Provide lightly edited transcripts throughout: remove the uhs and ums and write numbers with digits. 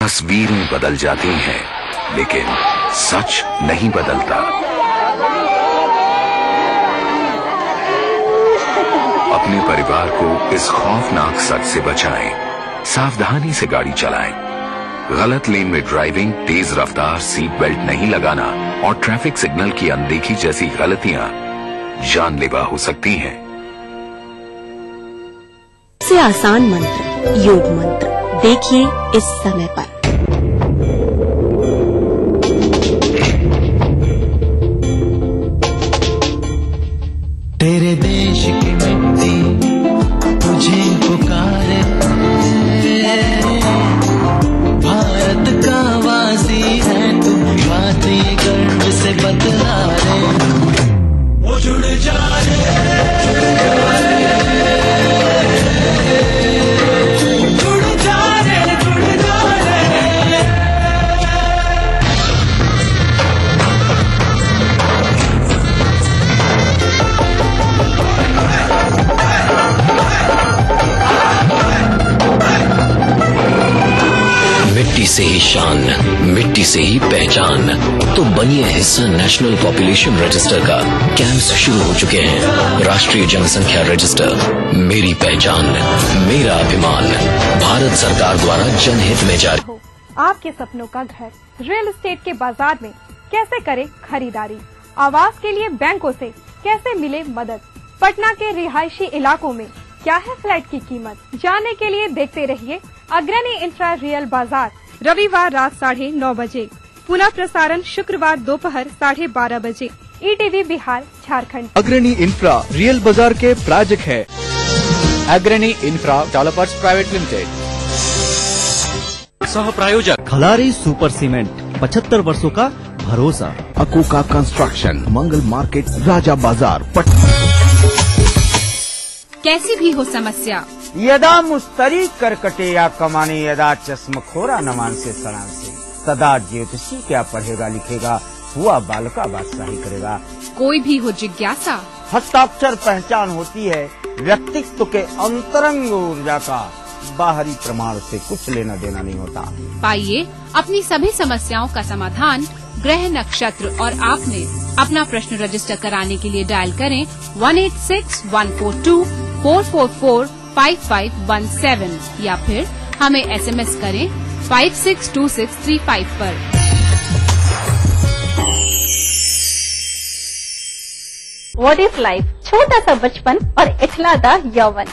तस्वीरें बदल जाती हैं, लेकिन सच नहीं बदलता। अपने परिवार को इस खौफनाक सच से बचाएं। सावधानी से गाड़ी चलाएं। गलत लेन में ड्राइविंग, तेज रफ्तार, सीट बेल्ट नहीं लगाना और ट्रैफिक सिग्नल की अनदेखी जैसी गलतियां जानलेवा हो सकती हैं। सबसे आसान मंत्र, योग मंत्र, देखिए इस समय पर। तेरे देश की मिट्टी तुझे पुकारे, भारत का वासी है तू, बात ये गर्व से बतला रे। वो जुड़ जा मिट्टी से ही शान, मिट्टी से ही पहचान। तो बनिए हिस्सा नेशनल पॉपुलेशन रजिस्टर का। कैंप्स शुरू हो चुके हैं। राष्ट्रीय जनसंख्या रजिस्टर, मेरी पहचान, मेरा अभिमान। भारत सरकार द्वारा जनहित में जारी। आपके सपनों का घर रियल एस्टेट के बाजार में कैसे करें खरीदारी? आवास के लिए बैंकों से कैसे मिले मदद? पटना के रिहायशी इलाकों में क्या है फ्लैट की कीमत? जानने के लिए देखते रहिए अग्रणी इंफ्रा रियल बाजार, रविवार रात 9:30 बजे, पुनः प्रसारण शुक्रवार दोपहर 12:30 बजे, ETV बिहार झारखंड। अग्रणी इंफ्रा रियल बाजार के प्रायोजक है अग्रणी इंफ्रा डेवलपर्स प्राइवेट लिमिटेड। सह प्रायोजक खलारी सुपर सीमेंट, 75 वर्षों का भरोसा। अकूका कंस्ट्रक्शन, मंगल मार्केट, राजा बाजार, पटना। कैसी भी हो समस्या, यदा मुस्तरी करकटे या कमाने, यदा चश्मखोरा नमान से सड़ा से, तदा ज्योतिषी क्या पढ़ेगा लिखेगा, हुआ बालका बादशाही करेगा। कोई भी हो जिज्ञासा, हस्ताक्षर पहचान होती है व्यक्तित्व के अंतरंग ऊर्जा का, बाहरी प्रमाण से कुछ लेना देना नहीं होता। पाइए अपनी सभी समस्याओं का समाधान ग्रह नक्षत्र और आपने अपना प्रश्न रजिस्टर कराने के लिए डायल करें 186142444517 या फिर हमें SMS करें 562635 पर। What is life? छोटा सा बचपन और इखलादा यौवन,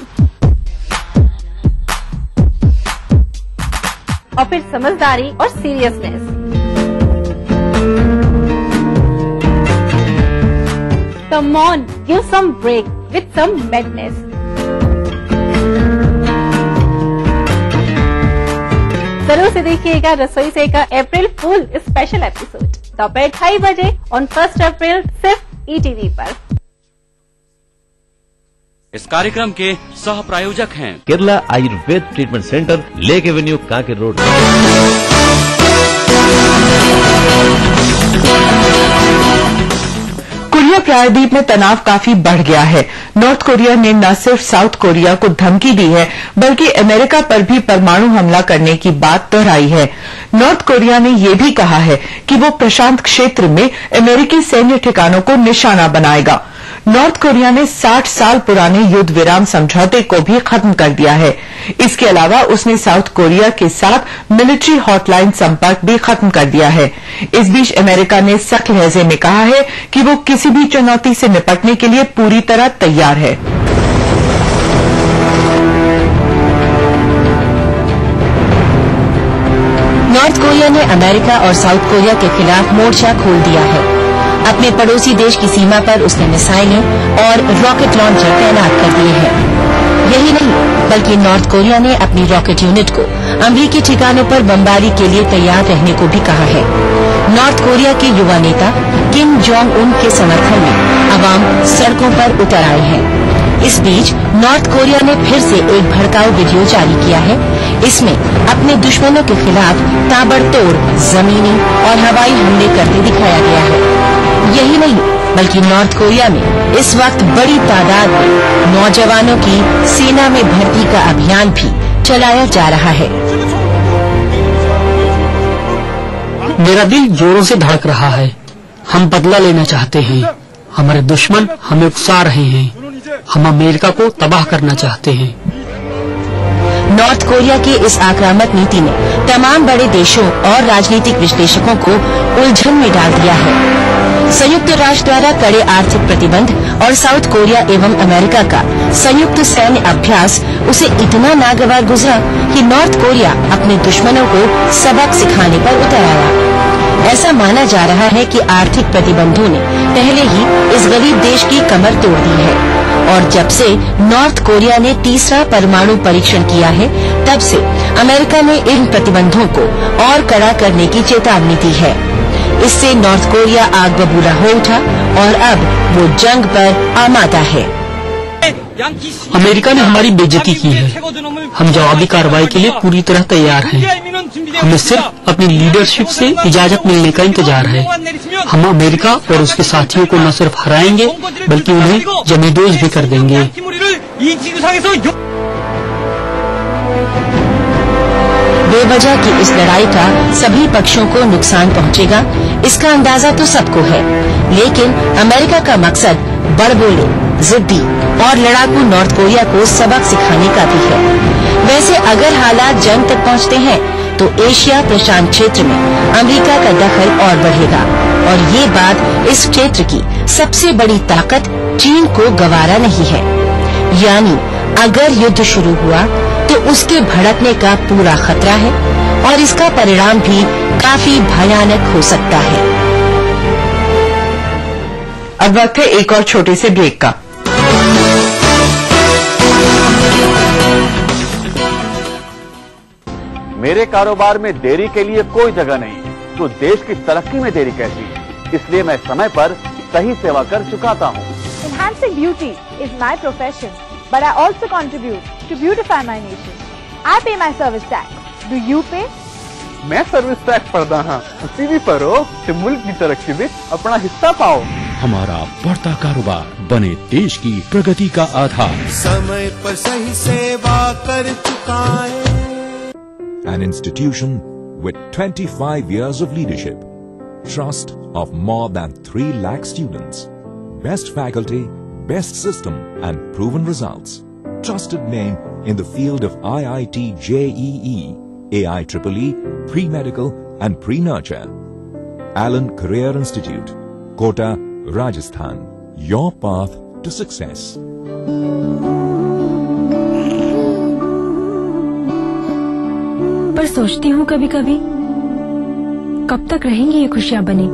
और फिर समझदारी और seriousness. Come on, give some break with some madness. जरूर से देखिएगा रसोई से का अप्रैल फूल स्पेशल एपिसोड दोपहर 2:30 बजे ऑन 1 अप्रैल सिर्फ ETV पर। इस कार्यक्रम के सह प्रायोजक हैं Kerala Ayurveda treatment centre, lake avenue, Kanker road. Korea प्रायद्वीप में तनाव काफी बढ़ गया है। नॉर्थ कोरिया ने न सिर्फ साउथ कोरिया को धमकी दी है, बल्कि अमेरिका पर भी परमाणु हमला करने की बात दोहराई है। नॉर्थ कोरिया ने यह भी कहा है कि वो प्रशांत क्षेत्र में अमेरिकी सैन्य ठिकानों को निशाना बनाएगा। नॉर्थ कोरिया ने 60 साल पुराने युद्ध विराम समझौते को भी खत्म कर दिया है। इसके अलावा उसने साउथ कोरिया के साथ मिलिट्री हॉटलाइन संपर्क भी खत्म कर दिया है। इस बीच अमेरिका ने सख्त लहजे में कहा है कि वो किसी भी चुनौती से निपटने के लिए पूरी तरह तैयार है। नॉर्थ कोरिया ने अमेरिका और साउथ कोरिया के खिलाफ मोर्चा खोल दिया है। अपने पड़ोसी देश की सीमा पर उसने मिसाइलें और रॉकेट लॉन्चर तैनात कर दिए हैं। यही नहीं, बल्कि नॉर्थ कोरिया ने अपनी रॉकेट यूनिट को अमेरिकी ठिकानों पर बमबारी के लिए तैयार रहने को भी कहा है। नॉर्थ कोरिया के युवा नेता किम जोंग उन के समर्थन में अवाम सड़कों पर उतर आए हैं। इस बीच नॉर्थ कोरिया ने फिर से एक भड़काऊ वीडियो जारी किया है। इसमें अपने दुश्मनों के खिलाफ ताबड़तोड़ जमीनी और हवाई हमले करते दिखाया गया है। यही नहीं, बल्कि नॉर्थ कोरिया में इस वक्त बड़ी तादाद में नौजवानों की सेना में भर्ती का अभियान भी चलाया जा रहा है। मेरा दिल जोरों से धड़क रहा है। हम बदला लेना चाहते हैं। हमारे दुश्मन हमें उकसा रहे हैं। हम अमेरिका को तबाह करना चाहते हैं। नॉर्थ कोरिया की इस आक्रामक नीति ने तमाम बड़े देशों और राजनीतिक विश्लेषकों को उलझन में डाल दिया है। संयुक्त राष्ट्र द्वारा कड़े आर्थिक प्रतिबंध और साउथ कोरिया एवं अमेरिका का संयुक्त सैन्य अभ्यास उसे इतना नागवार गुजरा कि नॉर्थ कोरिया अपने दुश्मनों को सबक सिखाने पर उतर आया। ऐसा माना जा रहा है कि आर्थिक प्रतिबंधों ने पहले ही इस गरीब देश की कमर तोड़ दी है और जब से नॉर्थ कोरिया ने तीसरा परमाणु परीक्षण किया है, तब से अमेरिका ने इन प्रतिबंधों को और कड़ा करने की चेतावनी दी है। इससे नॉर्थ कोरिया आग बबूला हो उठा और अब वो जंग पर आमादा है। अमेरिका ने हमारी बेइज्जती की है। हम जवाबी कार्रवाई के लिए पूरी तरह तैयार हैं। हमें सिर्फ अपनी लीडरशिप से इजाजत मिलने का इंतजार है। हम अमेरिका और उसके साथियों को न सिर्फ हराएंगे बल्कि उन्हें जमींदोज भी कर देंगे। बेवजह की इस लड़ाई का सभी पक्षों को नुकसान पहुंचेगा, इसका अंदाजा तो सबको है, लेकिन अमेरिका का मकसद बड़बोले, जिद्दी और लड़ाकू नॉर्थ कोरिया को सबक सिखाने का भी है। वैसे अगर हालात जंग तक पहुंचते हैं तो एशिया प्रशांत क्षेत्र में अमेरिका का दखल और बढ़ेगा और ये बात इस क्षेत्र की सबसे बड़ी ताकत चीन को गवारा नहीं है। यानी अगर युद्ध शुरू हुआ तो उसके भड़कने का पूरा खतरा है और इसका परिणाम भी काफी भयानक हो सकता है। अब वक्त है एक और छोटे से ब्रेक का। मेरे कारोबार में देरी के लिए कोई जगह नहीं, तो देश की तरक्की में देरी कैसी? इसलिए मैं समय पर सही सेवा कर चुकाता हूँ। Enhancing beauty is my profession, but I also contribute to beautify my nation. I pay my service tax. Do you pay? मैं सर्विस टैक्स भरदा हाँ, तुसी भी भरो ते मुल्क की तरक्की में अपना हिस्सा पाओ। हमारा बढ़ता कारोबार बने देश की प्रगति का आधार। समय पर सही सेवा कर चुका है। An institution with 25 years of leadership, trust of more than 3 lakh students, best faculty, best system and proven results. Trusted name in the field of IIT JEE, AIEEE, pre-medical and pre-nurture. Allen Career Institute, Kota, Rajasthan. Your path to success. पर सोचती हूँ कभी कभी, कब तक रहेंगी ये खुशियाँ बनी?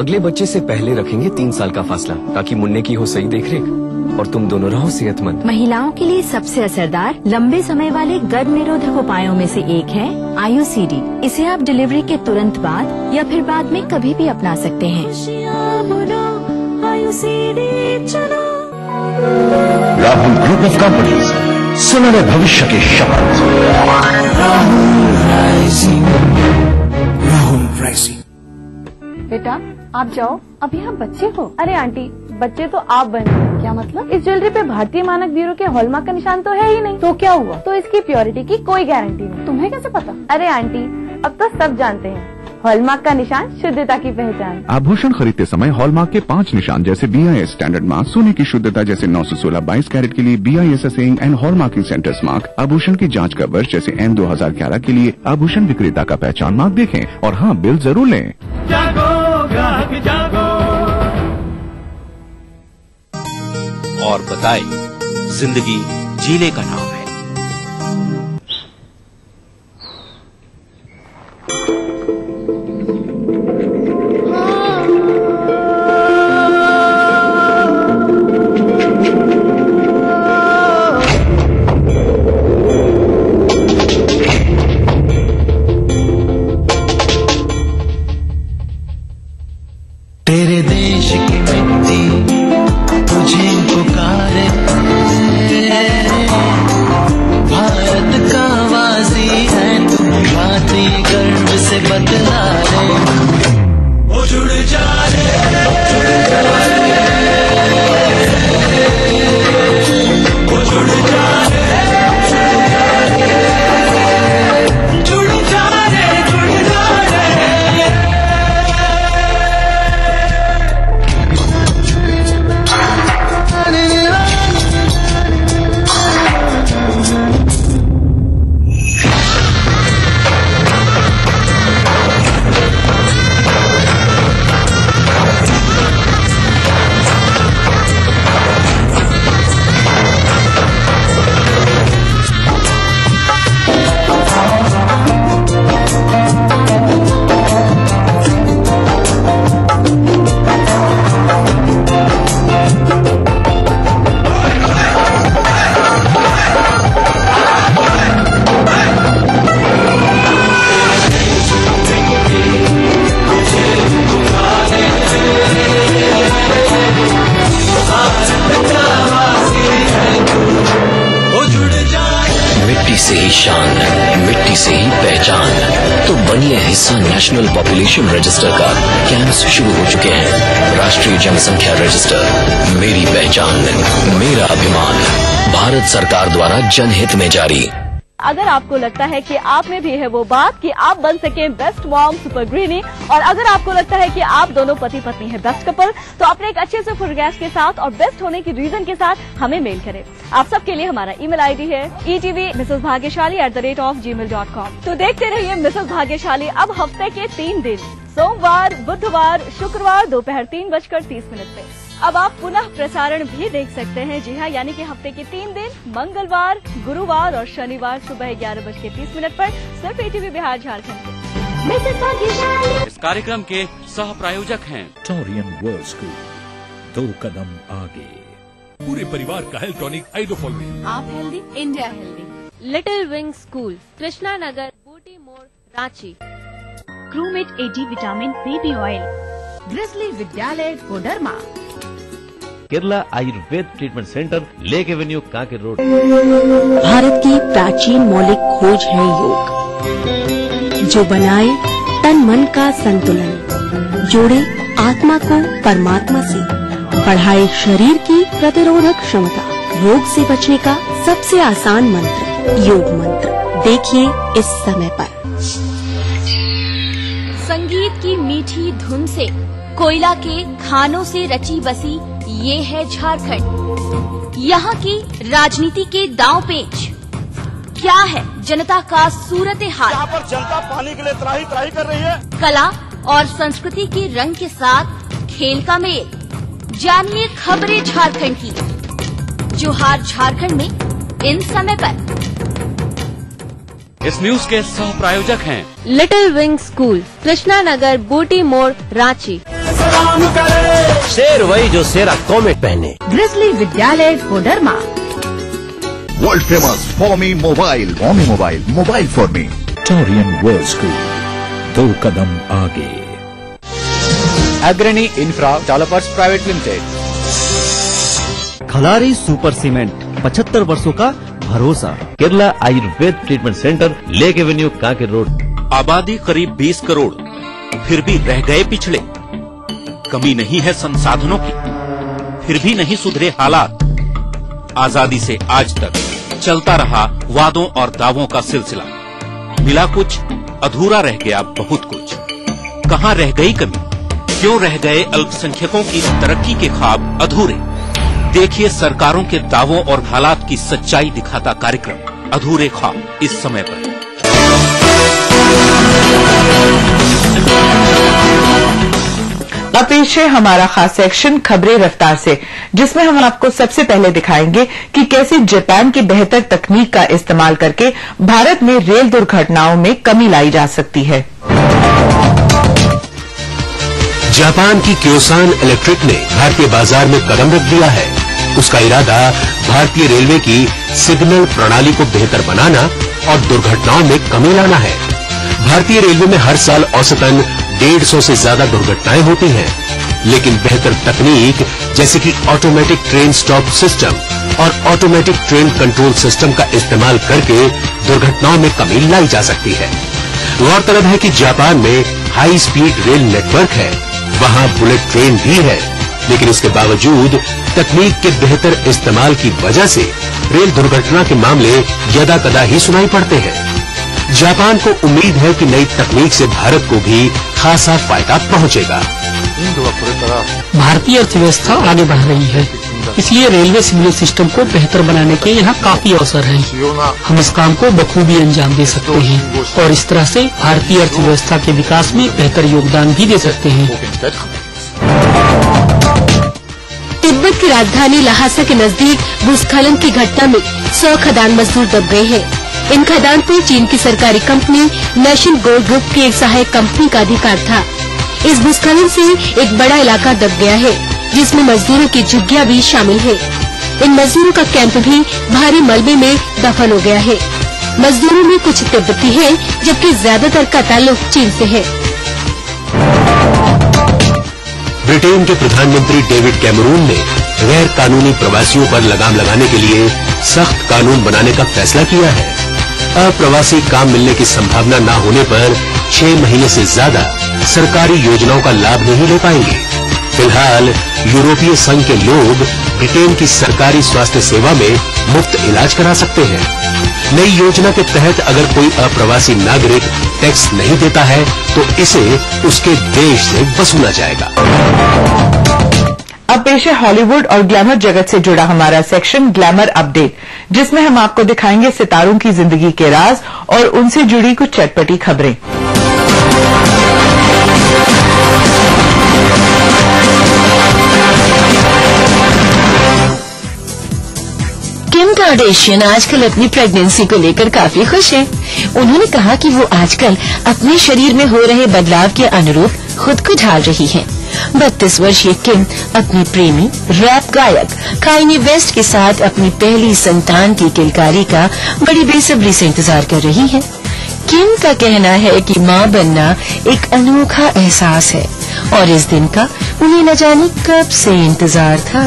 अगले बच्चे से पहले रखेंगे 3 साल का फासला, ताकि मुन्ने की हो सही देखरेख और तुम दोनों रहो सेहतमंद। महिलाओं के लिए सबसे असरदार लंबे समय वाले गर्भ निरोधक उपायों में से एक है IUCD। इसे आप डिलीवरी के तुरंत बाद या फिर बाद में कभी भी अपना सकते हैं। राहुल ग्रुप ऑफ कंपनीज, सुनहरे भविष्य के शपथ। राहुल राइजिंग। बेटा आप जाओ, अभी आप बच्चे हो। अरे आंटी, बच्चे तो आप बन गए। क्या मतलब? इस ज्वेलरी पे भारतीय मानक ब्यूरो के हॉलमार्क का निशान तो है ही नहीं। तो क्या हुआ? तो इसकी प्योरिटी की कोई गारंटी नहीं। तुम्हें कैसे पता? अरे आंटी, अब तो सब जानते हैं, हॉलमार्क का निशान शुद्धता की पहचान। आभूषण खरीदते समय हॉलमार्क के 5 निशान जैसे BIS स्टैंडर्ड मार्क, सोने की शुद्धता जैसे 916 22 कैरेट के लिए BIS assaying and hallmarking centres mark, आभूषण की जांच का वर्ष जैसे N 2011 के लिए आभूषण विक्रेता का पहचान मार्क देखें और हाँ, बिल जरूर लें। जागो ग्राहक जागो। और बताए, जिंदगी जीने का नाम है। तेरे देश की मिट्टी तुझे पुकारे, भारत का वासी है तू, बात ये गर्व से बतला रे। ओ जुड़ जा रे, जुड़ जा रे, ओ जुड़ जा रे, जुड़ जा रे, जुड़ जा रे। तो बनिए हिस्सा नेशनल पॉपुलेशन रजिस्टर का। कैंप्स शुरू हो चुके हैं। राष्ट्रीय जनसंख्या रजिस्टर, मेरी पहचान, मेरा अभिमान। भारत सरकार द्वारा जनहित में जारी। अगर आपको लगता है कि आप में भी है वो बात कि आप बन सकें बेस्ट मॉम सुपर ग्रीनी, और अगर आपको लगता है कि आप दोनों पति पत्नी हैं बेस्ट कपल, तो अपने एक अच्छे से फोटोग्राफ के साथ और बेस्ट होने की रीजन के साथ हमें मेल करें। आप सबके लिए हमारा ईमेल आईडी है etv@gmail.com। तो देखते रहिए मिसेस भाग्यशाली अब हफ्ते के 3 दिन, सोमवार, बुधवार, शुक्रवार दोपहर 3:30 पे। अब आप पुनः प्रसारण भी देख सकते हैं। जी हाँ, यानी कि हफ्ते के 3 दिन, मंगलवार, गुरुवार और शनिवार सुबह 11:30 पर सिर्फ ETV बिहार झारखंड से। इस कार्यक्रम के सह प्रायोजक हैं टोरियन वर्ल्ड स्कूल, 2 कदम आगे। पूरे परिवार का हेल्थ टॉनिक आइडोफॉल में। आप healthy, India healthy. Little wing school, Krishna Nagar, Booti More, Ranchi. क्रूमेट 80 vitamin baby oil. Grizzly Vidyalaya Koderma. Kerala Ayurveda treatment centre, lake avenue, Kanker road. Bharat की प्राचीन मौलिक खोज है योग, जो बनाए तन मन का संतुलन, जोड़े आत्मा को परमात्मा से, बढ़ाए शरीर की प्रतिरोधक क्षमता। रोग से बचने का सबसे आसान मंत्र योग मंत्र। देखिए इस समय पर। संगीत की मीठी धुन से, कोयला के खानों से रची बसी ये है झारखंड। यहाँ की राजनीति के दांव पेच क्या है, जनता का सूरत हाल। यहाँ पर जनता पानी के लिए त्राही त्राही कर रही है। कला और संस्कृति के रंग के साथ खेल का मेल। जानिए खबरें झारखंड की। जोहार झारखंड में इन समय पर। इस न्यूज के सह प्रायोजक हैं little wing school, Krishna Nagar, Booti More, Ranchi. शेर वही जो शेरा कॉमेट पहने। Grizzly Vidyalaya Koderma. World famous for me mobile, mobile for me. Torian world school, 2 कदम आगे। Agrani infra developers private limited. Khalari super cement, 75 वर्षों का भरोसा। Kerala Ayurveda treatment centre, lake avenue, Kanker road. आबादी करीब 20 करोड़, फिर भी रह गए पिछड़े। कमी नहीं है संसाधनों की, फिर भी नहीं सुधरे हालात। आजादी से आज तक चलता रहा वादों और दावों का सिलसिला। मिला कुछ, अधूरा रह गया बहुत कुछ। कहाँ रह गई कमी, क्यों रह गए अल्पसंख्यकों की तरक्की के ख्वाब अधूरे। देखिए सरकारों के दावों और हालात की सच्चाई दिखाता कार्यक्रम अधूरे ख्वाब इस समय पर। अब पेश है हमारा खास सेक्शन खबरें रफ्तार से, जिसमें हम आपको सबसे पहले दिखाएंगे कि कैसे जापान की बेहतर तकनीक का इस्तेमाल करके भारत में रेल दुर्घटनाओं में कमी लाई जा सकती है। जापान की क्योसान इलेक्ट्रिक ने भारतीय बाजार में कदम रख दिया है। उसका इरादा भारतीय रेलवे की सिग्नल प्रणाली को बेहतर बनाना और दुर्घटनाओं में कमी लाना है। भारतीय रेलवे में हर साल औसतन 150 से ज्यादा दुर्घटनाएं होती हैं, लेकिन बेहतर तकनीक जैसे कि ऑटोमेटिक ट्रेन स्टॉप सिस्टम और ऑटोमेटिक ट्रेन कंट्रोल सिस्टम का इस्तेमाल करके दुर्घटनाओं में कमी लाई जा सकती है। गौरतलब है कि जापान में हाई स्पीड रेल नेटवर्क है, वहां बुलेट ट्रेन भी है, लेकिन इसके बावजूद तकनीक के बेहतर इस्तेमाल की वजह से रेल दुर्घटना के मामले यदाकदा ही सुनाई पड़ते हैं। जापान को उम्मीद है कि नई तकनीक से भारत को भी खासा फायदा पहुंचेगा। भारतीय अर्थव्यवस्था आगे बढ़ रही है, इसलिए रेलवे सिग्नल सिस्टम को बेहतर बनाने के यहाँ काफी अवसर हैं। हम इस काम को बखूबी अंजाम दे सकते हैं और इस तरह से भारतीय अर्थव्यवस्था के विकास में बेहतर योगदान भी दे सकते हैं। तिब्बत की राजधानी लहासा के नजदीक भूस्खलन की घटना में 100 खदान मजदूर दब गए हैं। इन खदान पर चीन की सरकारी कंपनी नेशन गोल्ड ग्रुप की एक सहायक कंपनी का अधिकार था। इस भूस्खलन से एक बड़ा इलाका दब गया है, जिसमें मजदूरों की झुग्गियां भी शामिल है। इन मजदूरों का कैंप भी भारी मलबे में दफन हो गया है। मजदूरों में कुछ तिब्बती हैं, जबकि ज्यादातर का ताल्लुक चीन से है। ब्रिटेन के प्रधानमंत्री डेविड कैमरून ने गैर कानूनी प्रवासियों पर लगाम लगाने के लिए सख्त कानून बनाने का फैसला किया है। अप्रवासी काम मिलने की संभावना न होने पर 6 महीने से ज्यादा सरकारी योजनाओं का लाभ नहीं ले पाएंगे। फिलहाल यूरोपीय संघ के लोग ब्रिटेन की सरकारी स्वास्थ्य सेवा में मुफ्त इलाज करा सकते हैं। नई योजना के तहत अगर कोई अप्रवासी नागरिक टैक्स नहीं देता है तो इसे उसके देश से वसूला जाएगा। अब पेश है हॉलीवुड और ग्लैमर जगत से जुड़ा हमारा सेक्शन ग्लैमर अपडेट, जिसमें हम आपको दिखाएंगे सितारों की जिंदगी के राज और उनसे जुड़ी कुछ चटपटी खबरें। किम कार्डेशियन आजकल अपनी प्रेगनेंसी को लेकर काफी खुश हैं। उन्होंने कहा कि वो आजकल अपने शरीर में हो रहे बदलाव के अनुरूप खुद को ढाल रही हैं। 32 वर्षीय किम अपने प्रेमी रैप गायक काइनी वेस्ट के साथ अपनी पहली संतान की किलकारी का बड़ी बेसब्री से इंतजार कर रही हैं। किम का कहना है कि मां बनना एक अनोखा एहसास है और इस दिन का उन्हें न जाने कब से इंतजार था।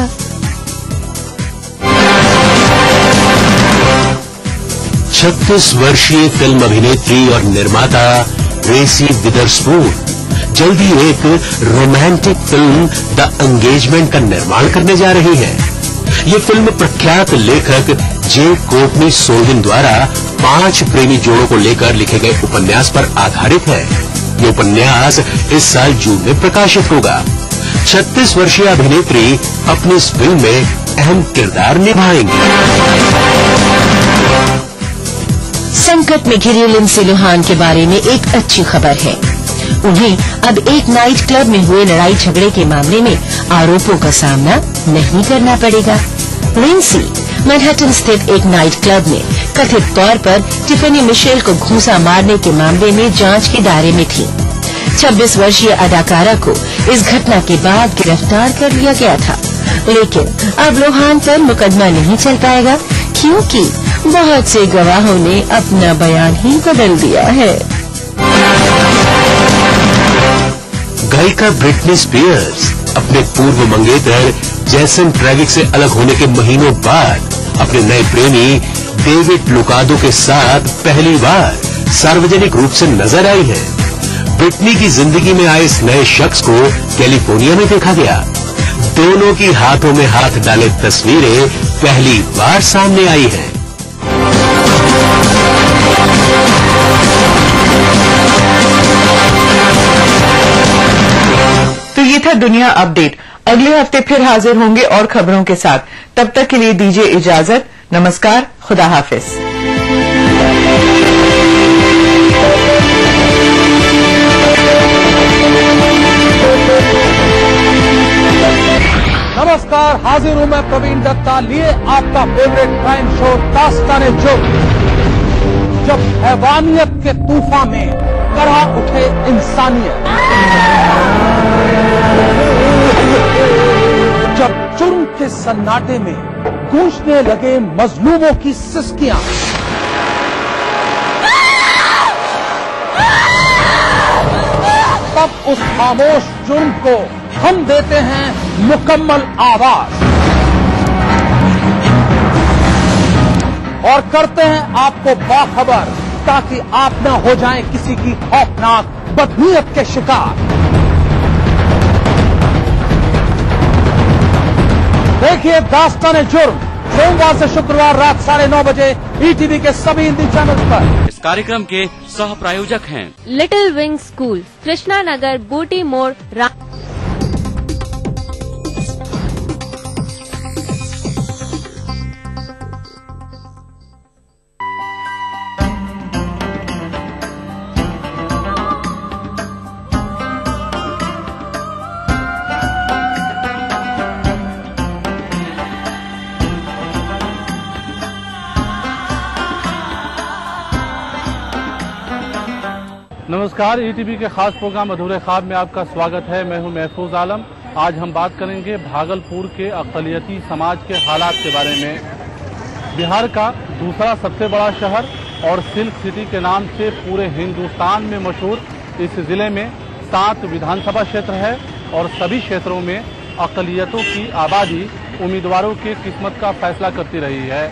छत्तीस वर्षीय फिल्म अभिनेत्री और निर्माता रेसी विदरस्पून जल्दी एक रोमांटिक फिल्म द एंगेजमेंट का निर्माण करने जा रही है। ये फिल्म प्रख्यात लेखक जे कोर्टनी सोल्विन द्वारा 5 प्रेमी जोड़ों को लेकर लिखे गए उपन्यास पर आधारित है। ये उपन्यास इस साल जून में प्रकाशित होगा। 36 वर्षीय अभिनेत्री अपनी इस फिल्म में अहम किरदार निभाएंगी। संकट में घिरी लिंडसे लोहान के बारे में एक अच्छी खबर है। उन्हें अब एक नाइट क्लब में हुए लड़ाई झगड़े के मामले में आरोपों का सामना नहीं करना पड़ेगा। लिंडसे मैनहट्टन स्थित एक नाइट क्लब में कथित तौर पर टिफनी मिशेल को घूंसा मारने के मामले में जांच के दायरे में थी। 26 वर्षीय अदाकारा को इस घटना के बाद गिरफ्तार कर लिया गया था, लेकिन अब लोहान पर मुकदमा नहीं चल पाएगा क्योंकि बहुत से गवाहों ने अपना बयान ही बदल दिया है। गायिका ब्रिटनी स्पीयर्स अपने पूर्व मंगेतर जैसन ट्रेविक से अलग होने के महीनों बाद अपने नए प्रेमी डेविड लुकादो के साथ पहली बार सार्वजनिक रूप से नजर आई है। ब्रिटनी की जिंदगी में आए इस नए शख्स को कैलिफोर्निया में देखा गया। दोनों की हाथों में हाथ डाले तस्वीरें पहली बार सामने आई हैं। तो ये था दुनिया अपडेट। अगले हफ्ते फिर हाजिर होंगे और खबरों के साथ। तब तक के लिए दीजिए इजाजत। नमस्कार, खुदा हाफिज। नमस्कार, हाजिर हूं मैं प्रवीण दत्ता लिए आपका फेवरेट क्राइम शो दास्तान-ए-जुर्म। जब हैवानियत के तूफान में करह उठे इंसानियत, जब जुर्म के सन्नाटे में गूंजने लगे मजलूमों की सिसकियां, तब उस खामोश जुर्म को हम देते हैं मुकम्मल आवाज और करते हैं आपको बाखबर, ताकि आप न हो जाएं किसी की खौफनाक बदनीयत के शिकार। देखिए दास्तान-ए-जुर्म सोमवार से शुक्रवार रात 9:30 बजे ईटीवी के सभी हिंदी चैनल पर। इस कार्यक्रम के सह प्रायोजक हैं little wing school, Krishna Nagar, Booti मोड़, नमस्कार, ईटीवी के खास प्रोग्राम अधूरे ख्वाब में आपका स्वागत है। मैं हूं महफूज आलम। आज हम बात करेंगे भागलपुर के अक़लियती समाज के हालात के बारे में। बिहार का दूसरा सबसे बड़ा शहर और सिल्क सिटी के नाम से पूरे हिंदुस्तान में मशहूर इस जिले में 7 विधानसभा क्षेत्र है और सभी क्षेत्रों में अक़लियतों की आबादी उम्मीदवारों की किस्मत का फैसला करती रही है।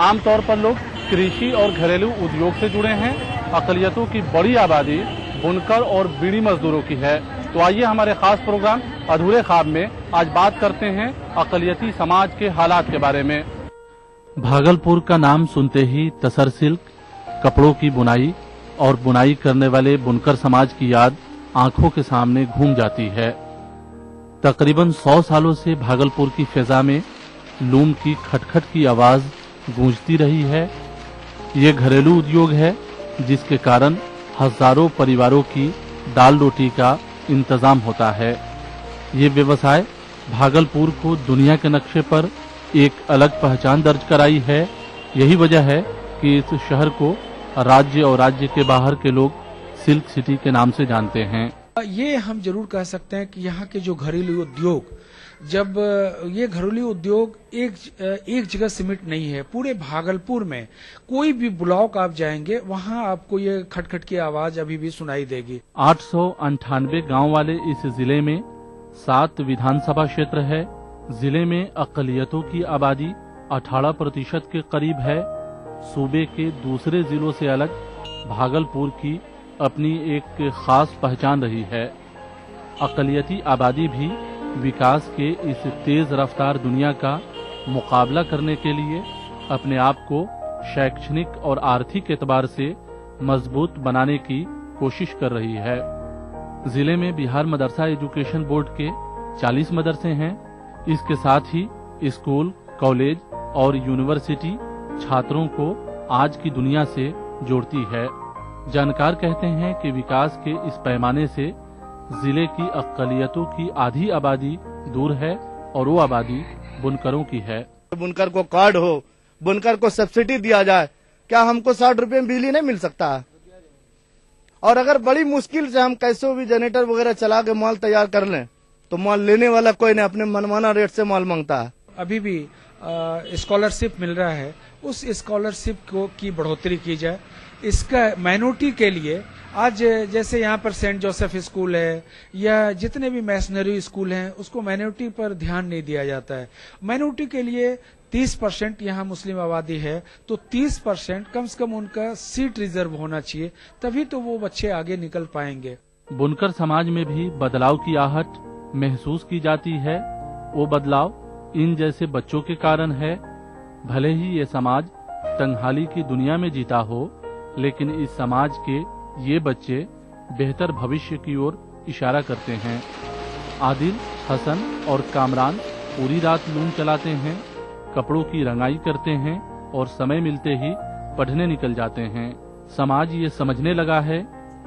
आमतौर पर लोग कृषि और घरेलू उद्योग से जुड़े हैं। अक़लियतों की बड़ी आबादी बुनकर और बीड़ी मजदूरों की है। तो आइए हमारे खास प्रोग्राम अधूरे ख्वाब में आज बात करते हैं अक़लियती समाज के हालात के बारे में। भागलपुर का नाम सुनते ही तसर सिल्क, कपड़ों की बुनाई और बुनाई करने वाले बुनकर समाज की याद आंखों के सामने घूम जाती है। तकरीबन 100 सालों से भागलपुर की फिजा में लूम की खटखट की आवाज गूंजती रही है। ये घरेलू उद्योग है जिसके कारण हजारों परिवारों की दाल रोटी का इंतजाम होता है। ये व्यवसाय भागलपुर को दुनिया के नक्शे पर एक अलग पहचान दर्ज कराई है। यही वजह है कि इस शहर को राज्य और राज्य के बाहर के लोग सिल्क सिटी के नाम से जानते हैं। ये हम जरूर कह सकते हैं कि यहाँ के जो घरेलू उद्योग, जब ये घरेलू उद्योग एक जगह सीमित नहीं है, पूरे भागलपुर में कोई भी ब्लॉक आप जाएंगे वहाँ आपको ये खटखट की आवाज अभी भी सुनाई देगी। 898 गांव वाले इस जिले में 7 विधानसभा क्षेत्र है। जिले में अक़लियतों की आबादी 18% के करीब है। सूबे के दूसरे जिलों से अलग भागलपुर की अपनी एक खास पहचान रही है। अक़लियती आबादी भी विकास के इस तेज रफ्तार दुनिया का मुकाबला करने के लिए अपने आप को शैक्षणिक और आर्थिक एतबार से मजबूत बनाने की कोशिश कर रही है। जिले में बिहार मदरसा एजुकेशन बोर्ड के 40 मदरसे हैं। इसके साथ ही स्कूल, कॉलेज और यूनिवर्सिटी छात्रों को आज की दुनिया से जोड़ती है। जानकार कहते हैं कि विकास के इस पैमाने से जिले की अक़लियतों की आधी आबादी दूर है और वो आबादी बुनकरों की है। बुनकर को कार्ड हो, बुनकर को सब्सिडी दिया जाए, क्या हमको 60 रुपए में बिजली नहीं मिल सकता है? और अगर बड़ी मुश्किल से हम कैसे भी जनरेटर वगैरह चला के माल तैयार कर लें तो माल लेने वाला कोई नहीं, अपने मनमाना रेट से माल मांगता है। अभी भी स्कॉलरशिप मिल रहा है, उस स्कॉलरशिप को की बढ़ोतरी की जाए। इसका माइनॉरिटी के लिए आज जैसे यहाँ पर सेंट जोसेफ स्कूल है या जितने भी मैसनरी स्कूल हैं उसको माइनॉरिटी पर ध्यान नहीं दिया जाता है। माइनॉरिटी के लिए 30% यहाँ मुस्लिम आबादी है तो 30% कम से कम उनका सीट रिजर्व होना चाहिए, तभी तो वो बच्चे आगे निकल पाएंगे। बुनकर समाज में भी बदलाव की आहट महसूस की जाती है। वो बदलाव इन जैसे बच्चों के कारण है। भले ही ये समाज तंगहाली की दुनिया में जीता हो, लेकिन इस समाज के ये बच्चे बेहतर भविष्य की ओर इशारा करते हैं। आदिल, हसन और कामरान पूरी रात लूम चलाते हैं, कपड़ों की रंगाई करते हैं और समय मिलते ही पढ़ने निकल जाते हैं। समाज ये समझने लगा है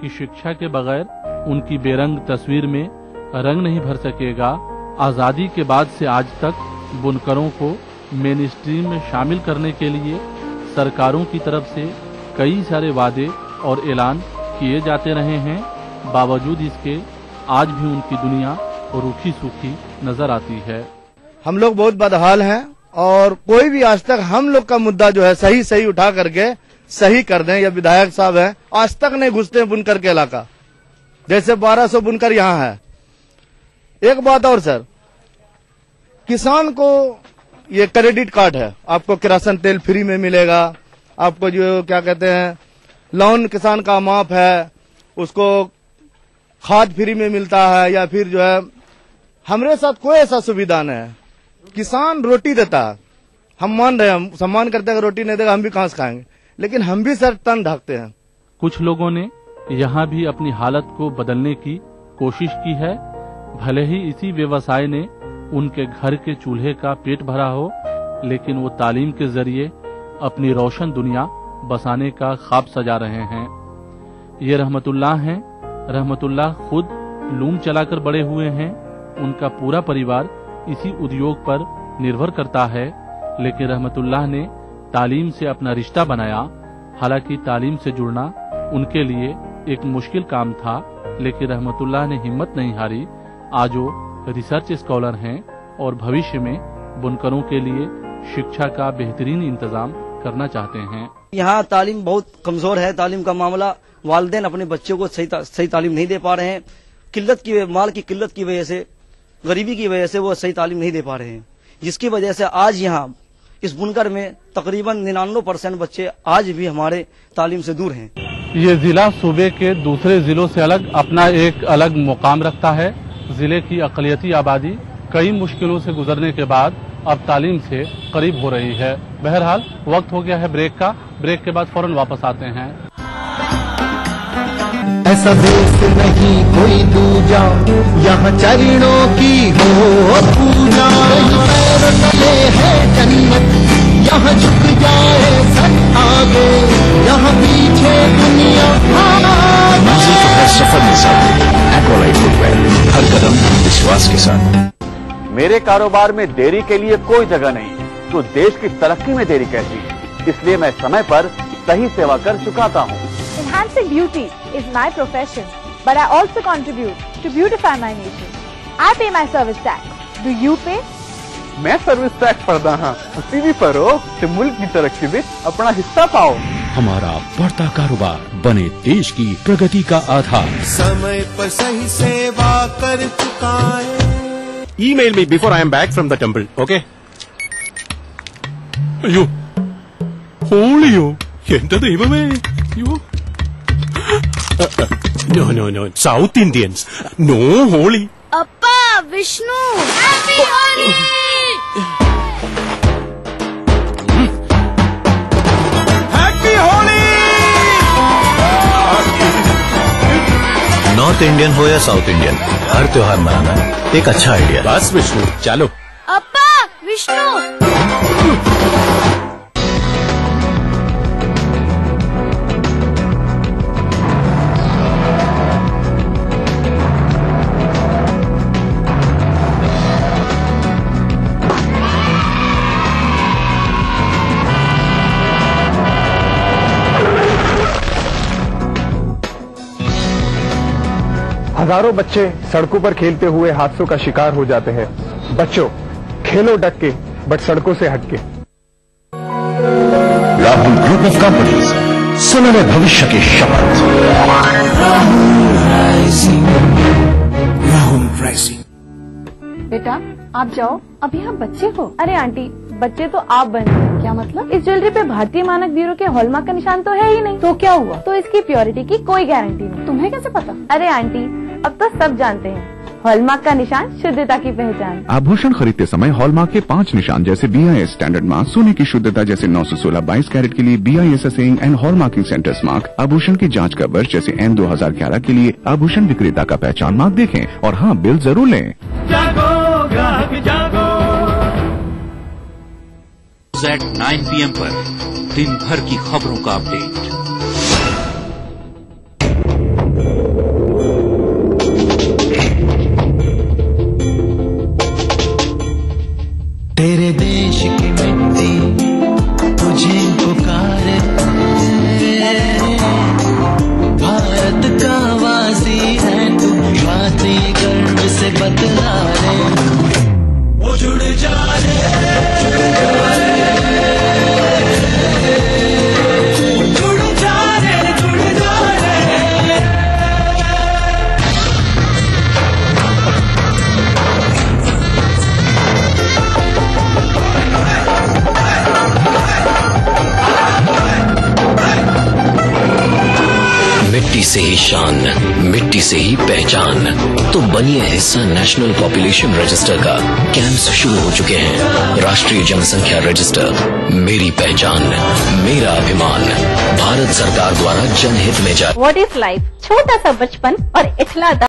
कि शिक्षा के बगैर उनकी बेरंग तस्वीर में रंग नहीं भर सकेगा। आजादी के बाद से आज तक बुनकरों को मेन स्ट्रीम में शामिल करने के लिए सरकारों की तरफ से कई सारे वादे और ऐलान किए जाते रहे हैं। बावजूद इसके आज भी उनकी दुनिया रूखी सूखी नजर आती है। हम लोग बहुत बदहाल हैं और कोई भी आज तक हम लोग का मुद्दा जो है सही उठा करके सही कर दें। या विधायक साहब हैं आज तक नहीं घुसते बुनकर के इलाका, जैसे 1200 बुनकर यहाँ है। एक बात और सर, किसान को ये क्रेडिट कार्ड है, आपको किरासन तेल फ्री में मिलेगा, आपको जो क्या कहते हैं लोन किसान का माफ है, उसको खाद फ्री में मिलता है, या फिर जो है हमारे साथ कोई ऐसा सुविधा नहीं है। किसान रोटी देता है, हम मान रहे हैं, हम सम्मान करते हैं, रोटी नहीं देगा हम भी कहां से खाएंगे, लेकिन हम भी सर तन ढकते हैं। कुछ लोगों ने यहाँ भी अपनी हालत को बदलने की कोशिश की है। भले ही इसी व्यवसाय ने उनके घर के चूल्हे का पेट भरा हो, लेकिन वो तालीम के जरिए अपनी रोशन दुनिया बसाने का ख्वाब सजा रहे हैं। ये रहमतुल्लाह हैं। रहमतुल्लाह खुद लूम चलाकर बड़े हुए हैं। उनका पूरा परिवार इसी उद्योग पर निर्भर करता है, लेकिन रहमतुल्लाह ने तालीम से अपना रिश्ता बनाया। हालांकि तालीम से जुड़ना उनके लिए एक मुश्किल काम था, लेकिन रहमतुल्लाह ने हिम्मत नहीं हारी। आज वो रिसर्च स्कॉलर हैं और भविष्य में बुनकरों के लिए शिक्षा का बेहतरीन इंतजाम करना चाहते हैं। यहाँ तालीम बहुत कमजोर है, तालीम का मामला, वालिदैन अपने बच्चों को सही तालीम नहीं दे पा रहे हैं। माल की किल्लत की वजह से, गरीबी की वजह से वो सही तालीम नहीं दे पा रहे हैं, जिसकी वजह से आज यहाँ इस बुनकर में तकरीबन 99% बच्चे आज भी हमारे तालीम से दूर हैं। ये जिला सूबे के दूसरे जिलों से अलग अपना एक अलग मुकाम रखता है। जिले की अक़लियती आबादी कई मुश्किलों से गुजरने के बाद अब तालीम से करीब हो रही है। बहरहाल वक्त हो गया है ब्रेक का। ब्रेक के बाद फौरन वापस आते हैं। ऐसा देश नहीं कोई दूजा, यहाँ चरणों की हो पूजा। पैर तले है जन्नत, यहाँ झुक जाए सब आगे, यहाँ पीछे दुनिया मंजिल तो है सफर में साथ, एक्वालाइट फुटवेयर, हर कदम विश्वास के साथ। मेरे कारोबार में देरी के लिए कोई जगह नहीं, तो देश की तरक्की में देरी कैसी? इसलिए मैं समय पर सही सेवा कर चुकाता हूँ। Enhancing beauty is my profession, but I also contribute to beautify my nation. I pay my service tax. Do you pay? मैं सर्विस टैक्स भरदा हाँ, तुसी भी भरो ते मुल्क की तरक्की में अपना हिस्सा पाओ। हमारा बढ़ता कारोबार बने देश की प्रगति का आधार। समय पर सही सेवा कर चुकाए। Email me before I am back from the temple, okay? അയ്യോ ഹോളിയോ എന്റെ ദൈവമേ അയ്യോ No, South Indians, no Holi. अप्पा Vishnu happy Holi. Happy Holi. North Indian हो या साउथ इंडियन, हर त्योहार मनाना एक अच्छा आइडिया। बस विष्णु चलो। अप्पा विष्णु हजारों बच्चे सड़कों पर खेलते हुए हादसों का शिकार हो जाते हैं। बच्चों, खेलो डट के, बट सड़कों से हट के। राहुल ग्रुप ऑफ कंपनीज, सुनहरे भविष्य की शपथ। राहुल राइजिंग। बेटा आप जाओ, अभी आप बच्चे हो। अरे आंटी, बच्चे तो आप बन गए। क्या मतलब? इस ज्वेलरी पे भारतीय मानक ब्यूरो के हॉलमार्क का निशान तो है ही नहीं। तो क्या हुआ? तो इसकी प्योरिटी की कोई गारंटी नहीं। तुम्हें कैसे पता? अरे आंटी, अब तो सब जानते हैं, हॉलमार्क का निशान शुद्धता की पहचान। आभूषण खरीदते समय हॉलमार्क के 5 निशान जैसे BIS स्टैंडर्ड मार्क, सोने की शुद्धता जैसे 916 22 कैरेट के लिए BIS assaying and hallmarking centres mark, आभूषण की जांच का वर्ष जैसे N 2011 के लिए आभूषण विक्रेता का पहचान मार्क देखें और हाँ, बिल जरूर लें। जागो ग्राहक जागो। Z 9 PM पर दिन भर की खबरों का अपडेट। तेरे देश की मिट्टी तुझे पुकारे, भारत का वासी है तू, बात ये गर्व से बतला रे। वो जुड़ जा रे, जुड़ जा रे, जुड़ जा रे, जुड़ जा रे। मिट्टी से ही शान, मिट्टी से ही पहचान, तो बनिए हिस्सा नेशनल पॉपुलेशन रजिस्टर का। कैंप्स शुरू हो चुके हैं। राष्ट्रीय जनसंख्या रजिस्टर, मेरी पहचान मेरा अभिमान, भारत सरकार द्वारा जनहित में जारी। What is life? छोटा सा बचपन और इठला